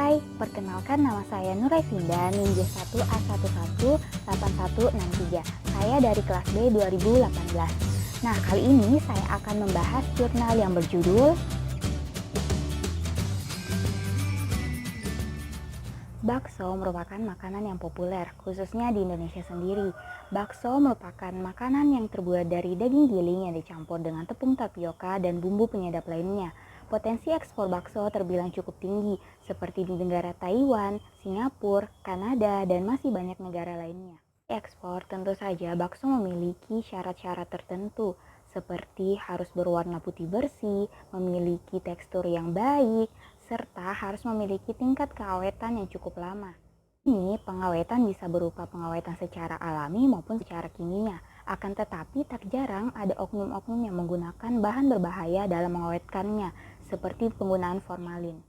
Hai, perkenalkan nama saya Nuraisinda, NIM J1A118163. Saya dari kelas B 2018. Nah, kali ini saya akan membahas jurnal yang berjudul Bakso merupakan makanan yang populer, khususnya di Indonesia sendiri. Bakso merupakan makanan yang terbuat dari daging giling yang dicampur dengan tepung tapioka dan bumbu penyedap lainnya. Potensi ekspor bakso terbilang cukup tinggi, seperti di negara Taiwan, Singapura, Kanada, dan masih banyak negara lainnya. Ekspor tentu saja bakso memiliki syarat-syarat tertentu, seperti harus berwarna putih bersih, memiliki tekstur yang baik, serta harus memiliki tingkat keawetan yang cukup lama. Ini pengawetan bisa berupa pengawetan secara alami maupun secara kimia. Akan tetapi tak jarang ada oknum-oknum yang menggunakan bahan berbahaya dalam mengawetkannya, seperti penggunaan formalin.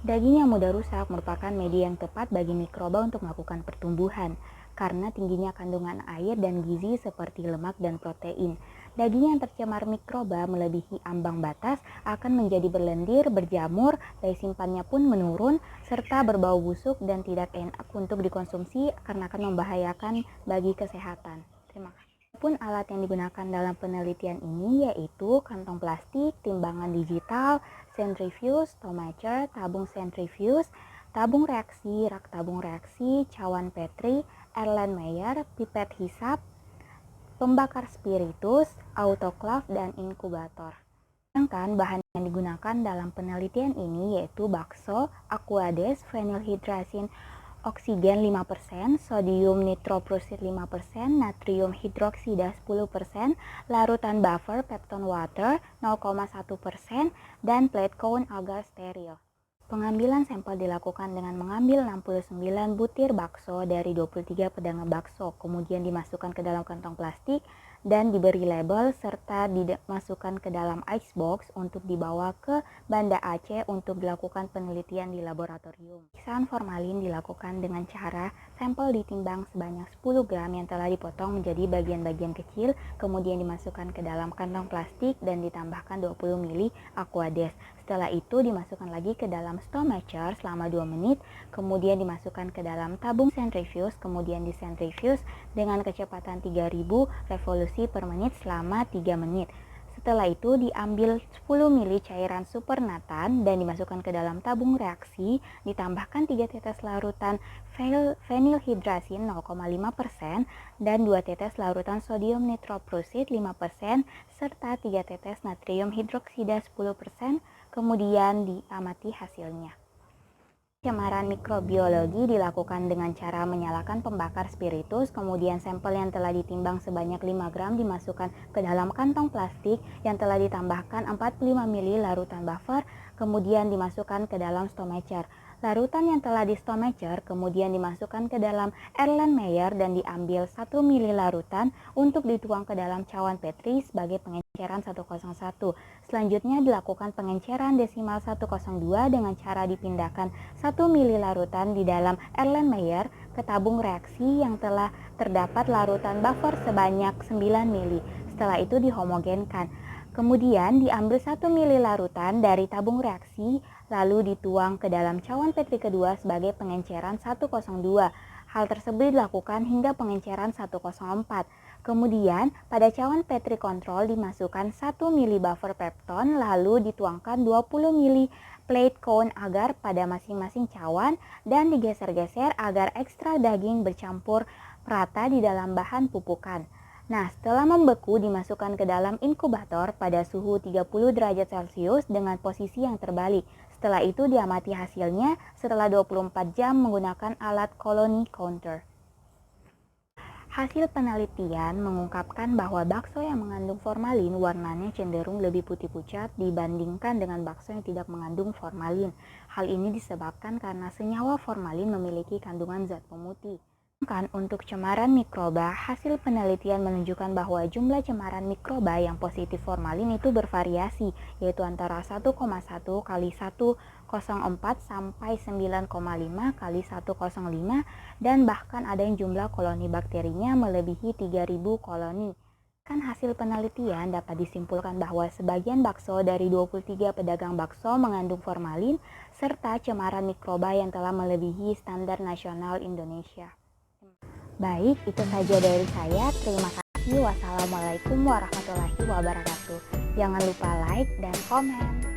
Daging yang mudah rusak merupakan media yang tepat bagi mikroba untuk melakukan pertumbuhan, karena tingginya kandungan air dan gizi seperti lemak dan protein. Daging yang tercemar mikroba melebihi ambang batas akan menjadi berlendir, berjamur, daya simpannya pun menurun, serta berbau busuk dan tidak enak untuk dikonsumsi karena akan membahayakan bagi kesehatan. Terima kasih. Pun alat yang digunakan dalam penelitian ini yaitu kantong plastik, timbangan digital, centrifuge, tomacher, tabung centrifuge, tabung reaksi, rak tabung reaksi, cawan Petri, Erlenmeyer, pipet hisap, pembakar spiritus, autoclave, dan inkubator. Sedangkan bahan yang digunakan dalam penelitian ini yaitu bakso, aquades, phenylhydrazine, oksigen 5%, sodium nitroprusit 5%, natrium hidroksida 10%, larutan buffer peptone water 0,1%, dan plate cone agar steril. Pengambilan sampel dilakukan dengan mengambil 69 butir bakso dari 23 pedagang bakso, kemudian dimasukkan ke dalam kantong plastik dan diberi label serta dimasukkan ke dalam icebox untuk dibawa ke Banda Aceh untuk dilakukan penelitian di laboratorium. Pemeriksaan formalin dilakukan dengan cara sampel ditimbang sebanyak 10 gram yang telah dipotong menjadi bagian-bagian kecil, kemudian dimasukkan ke dalam kantong plastik dan ditambahkan 20 ml aquades. Setelah itu dimasukkan lagi ke dalam stomacher selama 2 menit, kemudian dimasukkan ke dalam tabung centrifuge, kemudian disentrifuge dengan kecepatan 3000 revolusi per menit selama 3 menit. Setelah itu diambil 10 ml cairan supernatan dan dimasukkan ke dalam tabung reaksi, ditambahkan 3 tetes larutan phenylhydrazine 0,5% dan 2 tetes larutan sodium nitroprusit 5% serta 3 tetes natrium hidroksida 10%, kemudian diamati hasilnya. Pencemaran mikrobiologi dilakukan dengan cara menyalakan pembakar spiritus, kemudian sampel yang telah ditimbang sebanyak 5 gram dimasukkan ke dalam kantong plastik yang telah ditambahkan 45 ml larutan buffer, kemudian dimasukkan ke dalam stomacher. Larutan yang telah di stomacher kemudian dimasukkan ke dalam Erlenmeyer dan diambil 1 ml larutan untuk dituang ke dalam cawan Petri sebagai pengenceran 101. Selanjutnya dilakukan pengenceran desimal 102 dengan cara dipindahkan 1 ml larutan di dalam Erlenmeyer ke tabung reaksi yang telah terdapat larutan buffer sebanyak 9 ml. Setelah itu dihomogenkan. Kemudian diambil 1 ml larutan dari tabung reaksi lalu dituang ke dalam cawan Petri kedua sebagai pengenceran 102. Hal tersebut dilakukan hingga pengenceran 104. Kemudian pada cawan Petri kontrol dimasukkan 1 ml buffer peptone lalu dituangkan 20 ml plate cone agar pada masing-masing cawan dan digeser-geser agar ekstrak daging bercampur rata di dalam bahan pupukan. Nah, setelah membeku dimasukkan ke dalam inkubator pada suhu 30 derajat Celcius dengan posisi yang terbalik. Setelah itu diamati hasilnya setelah 24 jam menggunakan alat colony counter. Hasil penelitian mengungkapkan bahwa bakso yang mengandung formalin warnanya cenderung lebih putih pucat dibandingkan dengan bakso yang tidak mengandung formalin. Hal ini disebabkan karena senyawa formalin memiliki kandungan zat pemutih. Untuk cemaran mikroba, hasil penelitian menunjukkan bahwa jumlah cemaran mikroba yang positif formalin itu bervariasi, yaitu antara 1,1 kali 104 sampai 9,5 kali 105 dan bahkan ada yang jumlah koloni bakterinya melebihi 3000 koloni. Kan hasil penelitian dapat disimpulkan bahwa sebagian bakso dari 23 pedagang bakso mengandung formalin serta cemaran mikroba yang telah melebihi standar nasional Indonesia. Baik, itu saja dari saya. Terima kasih. Wassalamualaikum warahmatullahi wabarakatuh. Jangan lupa like dan komen.